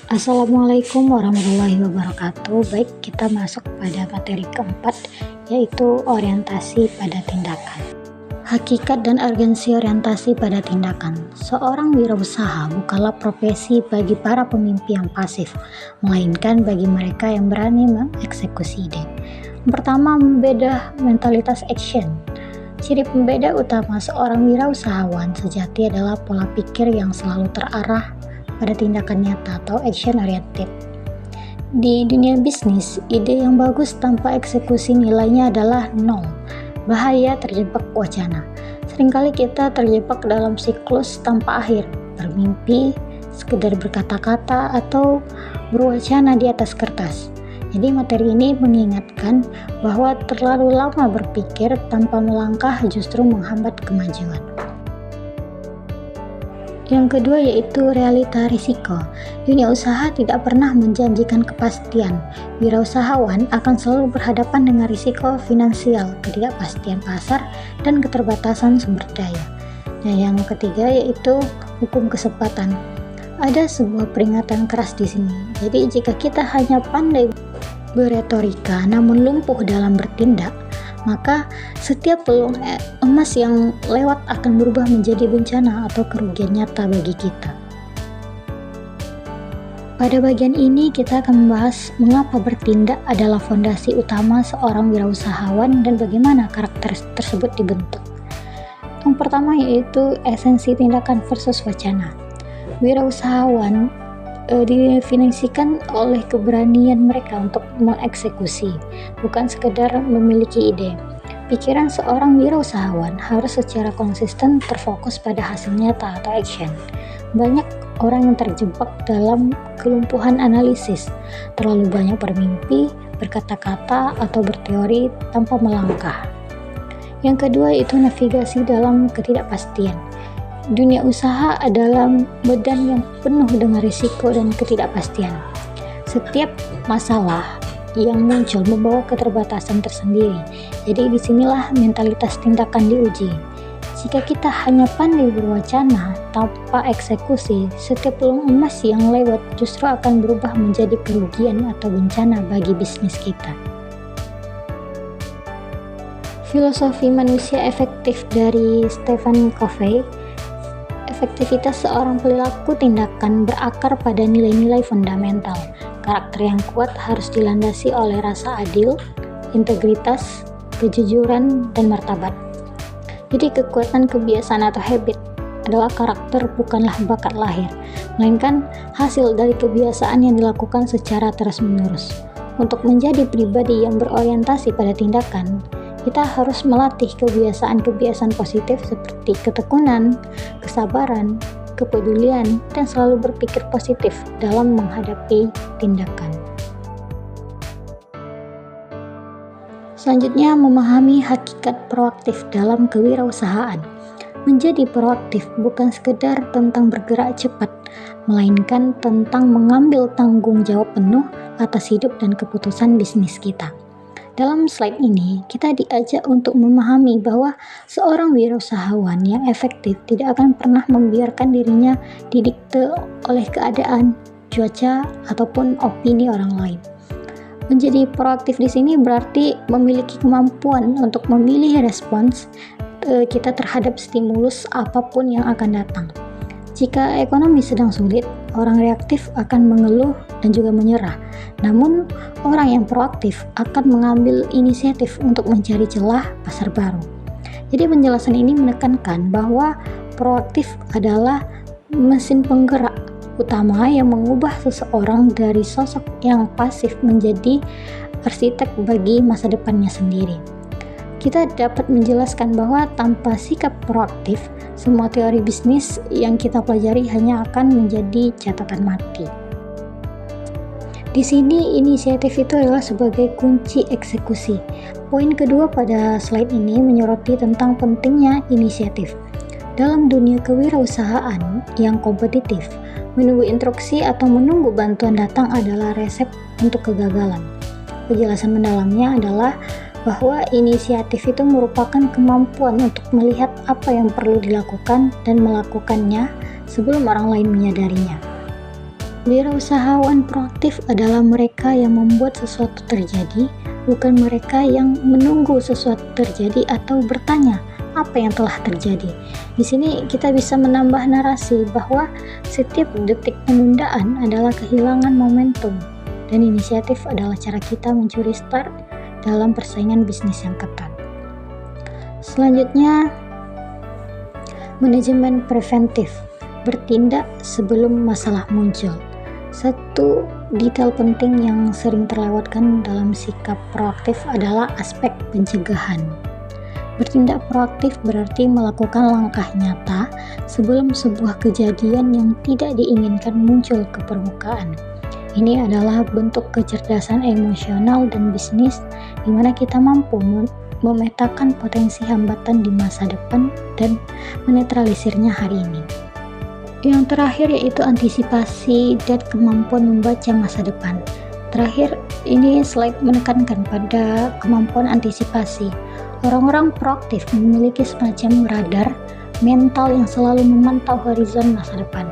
Assalamualaikum warahmatullahi wabarakatuh. Baik, kita masuk pada materi keempat, yaitu orientasi pada tindakan. Hakikat dan urgensi orientasi pada tindakan. Seorang wirausaha bukanlah profesi bagi para pemimpi yang pasif, melainkan bagi mereka yang berani mengeksekusi ide. Pertama, membeda mentalitas action. Ciri pembeda utama seorang wirausahawan sejati adalah pola pikir yang selalu terarah pada tindakan nyata atau action oriented. Di dunia bisnis, ide yang bagus tanpa eksekusi nilainya adalah nol. Bahaya terjebak wacana. Seringkali kita terjebak dalam siklus tanpa akhir, bermimpi, sekedar berkata-kata, atau berwacana di atas kertas. Jadi materi ini mengingatkan bahwa terlalu lama berpikir tanpa melangkah justru menghambat kemajuan. Yang kedua yaitu realita risiko. Dunia usaha tidak pernah menjanjikan kepastian. Wirausahawan akan selalu berhadapan dengan risiko finansial, ketidakpastian pasar, dan keterbatasan sumber daya. Nah, yang ketiga yaitu hukum kesempatan. Ada sebuah peringatan keras di sini. Jadi jika kita hanya pandai berretorika namun lumpuh dalam bertindak, maka setiap peluang emas yang lewat akan berubah menjadi bencana atau kerugian nyata bagi kita. Pada bagian ini kita akan membahas mengapa bertindak adalah fondasi utama seorang wirausahawan dan bagaimana karakter tersebut dibentuk. Yang pertama yaitu esensi tindakan versus wacana. Wirausahawan didefinisikan oleh keberanian mereka untuk mengeksekusi, bukan sekedar memiliki ide. Pikiran seorang wirausahawan harus secara konsisten terfokus pada hasil nyata atau action. Banyak orang yang terjebak dalam kelumpuhan analisis, terlalu banyak bermimpi, berkata-kata, atau berteori tanpa melangkah. Yang kedua itu navigasi dalam ketidakpastian. Dunia usaha adalah medan yang penuh dengan risiko dan ketidakpastian. Setiap masalah yang muncul membawa keterbatasan tersendiri. Jadi disinilah mentalitas tindakan diuji. Jika kita hanya pandai berwacana tanpa eksekusi, setiap peluang emas yang lewat justru akan berubah menjadi kerugian atau bencana bagi bisnis kita. Filosofi manusia efektif dari Stephen Covey. Efektivitas seorang perilaku tindakan berakar pada nilai-nilai fundamental. Karakter yang kuat harus dilandasi oleh rasa adil, integritas, kejujuran, dan martabat. Jadi kekuatan kebiasaan atau habit adalah karakter, bukanlah bakat lahir, melainkan hasil dari kebiasaan yang dilakukan secara terus-menerus. Untuk menjadi pribadi yang berorientasi pada tindakan, kita harus melatih kebiasaan-kebiasaan positif seperti ketekunan, kesabaran, kepedulian, dan selalu berpikir positif dalam menghadapi tindakan. Selanjutnya, memahami hakikat proaktif dalam kewirausahaan. Menjadi proaktif bukan sekedar tentang bergerak cepat, melainkan tentang mengambil tanggung jawab penuh atas hidup dan keputusan bisnis kita. Dalam slide ini, kita diajak untuk memahami bahwa seorang wirausahawan yang efektif tidak akan pernah membiarkan dirinya didikte oleh keadaan, cuaca, ataupun opini orang lain. Menjadi proaktif di sini berarti memiliki kemampuan untuk memilih respons kita terhadap stimulus apapun yang akan datang. Jika ekonomi sedang sulit, orang reaktif akan mengeluh dan juga menyerah. Namun, orang yang proaktif akan mengambil inisiatif untuk mencari celah pasar baru. Jadi penjelasan ini menekankan bahwa proaktif adalah mesin penggerak utama yang mengubah seseorang dari sosok yang pasif menjadi arsitek bagi masa depannya sendiri. Kita dapat menjelaskan bahwa tanpa sikap proaktif, semua teori bisnis yang kita pelajari hanya akan menjadi catatan mati. Di sini inisiatif itu adalah sebagai kunci eksekusi. Poin kedua pada slide ini menyoroti tentang pentingnya inisiatif. Dalam dunia kewirausahaan yang kompetitif, menunggu instruksi atau menunggu bantuan datang adalah resep untuk kegagalan. Penjelasan mendalamnya adalah bahwa inisiatif itu merupakan kemampuan untuk melihat apa yang perlu dilakukan dan melakukannya sebelum orang lain menyadarinya. Wirausahawan proaktif adalah mereka yang membuat sesuatu terjadi, bukan mereka yang menunggu sesuatu terjadi atau bertanya apa yang telah terjadi. Di sini kita bisa menambah narasi bahwa setiap detik penundaan adalah kehilangan momentum, dan inisiatif adalah cara kita mencuri start dalam persaingan bisnis yang ketat. Selanjutnya, manajemen preventif, bertindak sebelum masalah muncul. Satu detail penting yang sering terlewatkan dalam sikap proaktif adalah aspek pencegahan. Bertindak proaktif berarti melakukan langkah nyata sebelum sebuah kejadian yang tidak diinginkan muncul ke permukaan. Ini adalah bentuk kecerdasan emosional dan bisnis di mana kita mampu memetakan potensi hambatan di masa depan dan menetralisirnya hari ini. Yang terakhir yaitu antisipasi dan kemampuan membaca masa depan. Terakhir, ini slide menekankan pada kemampuan antisipasi. Orang-orang proaktif memiliki semacam radar mental yang selalu memantau horizon masa depan.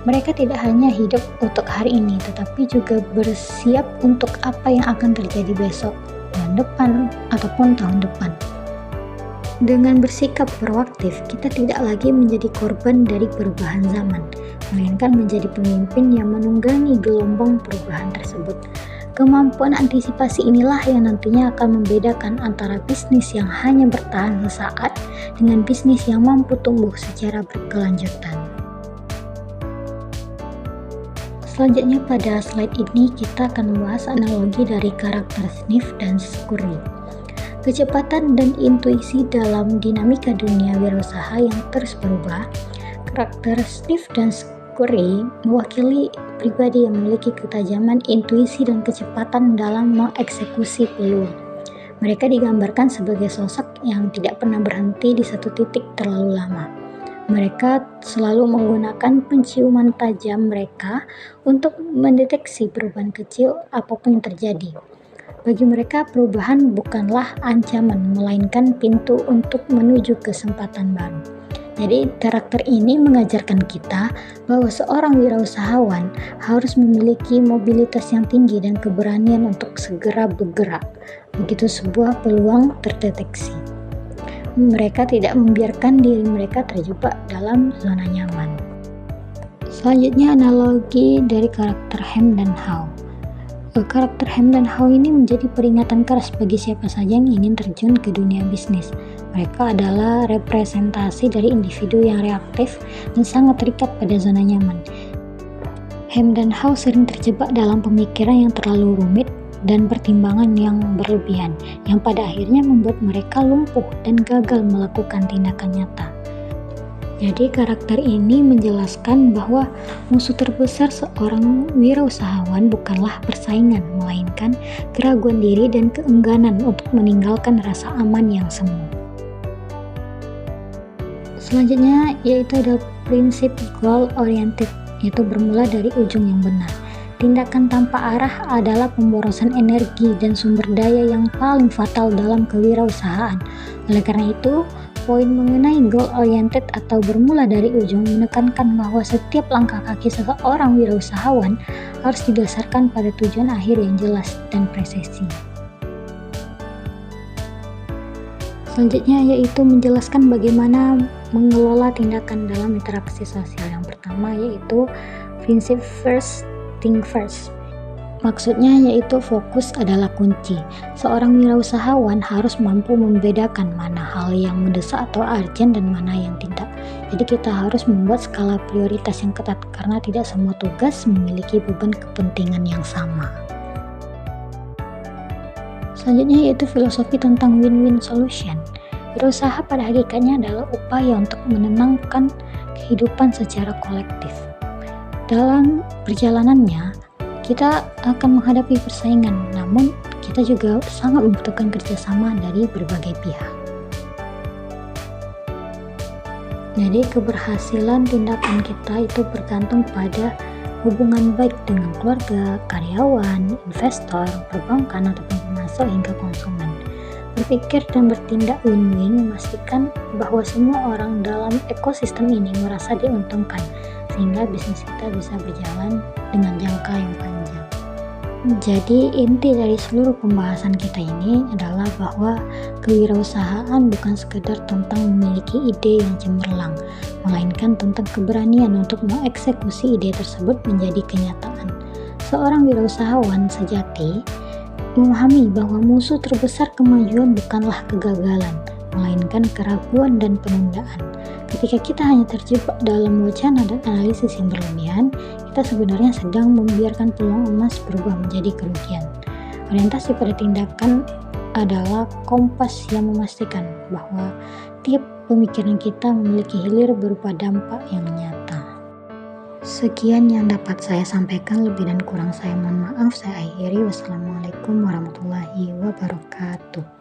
Mereka tidak hanya hidup untuk hari ini, tetapi juga bersiap untuk apa yang akan terjadi besok, bulan depan, ataupun tahun depan. Dengan bersikap proaktif, kita tidak lagi menjadi korban dari perubahan zaman, melainkan menjadi pemimpin yang menunggangi gelombang perubahan tersebut. Kemampuan antisipasi inilah yang nantinya akan membedakan antara bisnis yang hanya bertahan sesaat dengan bisnis yang mampu tumbuh secara berkelanjutan. Selanjutnya pada slide ini kita akan membahas analogi dari karakter Sniff dan Curry. Kecepatan dan intuisi dalam dinamika dunia wirausaha yang terus berubah. Karakter Sniff dan Curry mewakili pribadi yang memiliki ketajaman intuisi dan kecepatan dalam mengeksekusi peluang. Mereka digambarkan sebagai sosok yang tidak pernah berhenti di satu titik terlalu lama. Mereka selalu menggunakan penciuman tajam mereka untuk mendeteksi perubahan kecil apapun yang terjadi. Bagi mereka, perubahan bukanlah ancaman, melainkan pintu untuk menuju kesempatan baru. Jadi, karakter ini mengajarkan kita bahwa seorang wirausahawan harus memiliki mobilitas yang tinggi dan keberanian untuk segera bergerak begitu sebuah peluang terdeteksi. Mereka tidak membiarkan diri mereka terjebak dalam zona nyaman. Selanjutnya, analogi dari karakter Hem dan Haw. Karakter Hem dan Haw ini menjadi peringatan keras bagi siapa saja yang ingin terjun ke dunia bisnis. Mereka adalah representasi dari individu yang reaktif dan sangat terikat pada zona nyaman. Hem dan Haw sering terjebak dalam pemikiran yang terlalu rumit dan pertimbangan yang berlebihan, yang pada akhirnya membuat mereka lumpuh dan gagal melakukan tindakan nyata. Jadi karakter ini menjelaskan bahwa musuh terbesar seorang wirausahawan bukanlah persaingan, melainkan keraguan diri dan keengganan untuk meninggalkan rasa aman yang semu. Selanjutnya yaitu ada prinsip goal oriented, yaitu bermula dari ujung yang benar. Tindakan tanpa arah adalah pemborosan energi dan sumber daya yang paling fatal dalam kewirausahaan. Oleh karena itu, poin mengenai goal oriented atau bermula dari ujung menekankan bahwa setiap langkah kaki seseorang wirausahawan harus didasarkan pada tujuan akhir yang jelas dan presisi. Selanjutnya yaitu menjelaskan bagaimana mengelola tindakan dalam interaksi sosial. Yang pertama yaitu prinsip first think first. Maksudnya yaitu fokus adalah kunci. Seorang wirausahawan harus mampu membedakan mana hal yang mendesak atau urgent dan mana yang tidak. Jadi kita harus membuat skala prioritas yang ketat karena tidak semua tugas memiliki beban kepentingan yang sama. Selanjutnya yaitu filosofi tentang win-win solution. Berusaha pada hakikatnya adalah upaya untuk menenangkan kehidupan secara kolektif. Dalam perjalanannya, kita akan menghadapi persaingan, namun kita juga sangat membutuhkan kerjasama dari berbagai pihak. Jadi keberhasilan tindakan kita itu bergantung pada hubungan baik dengan keluarga, karyawan, investor, perbankan, ataupun pemasok hingga konsumen. Berpikir dan bertindak win-win memastikan bahwa semua orang dalam ekosistem ini merasa diuntungkan. sehingga bisnis kita bisa berjalan dengan jangka yang panjang. Jadi inti dari seluruh pembahasan kita ini adalah bahwa kewirausahaan bukan sekedar tentang memiliki ide yang cemerlang, melainkan tentang keberanian untuk mengeksekusi ide tersebut menjadi kenyataan. Seorang wirausahawan sejati memahami bahwa musuh terbesar kemajuan bukanlah kegagalan, melainkan keraguan dan penundaan. Ketika kita hanya terjebak dalam wacana dan analisis yang berlebihan, kita sebenarnya sedang membiarkan peluang emas berubah menjadi kerugian. Orientasi pada tindakan adalah kompas yang memastikan bahwa tiap pemikiran kita memiliki hilir berupa dampak yang nyata. Sekian yang dapat saya sampaikan, lebih dan kurang saya mohon maaf. Saya akhiri. Wassalamualaikum warahmatullahi wabarakatuh.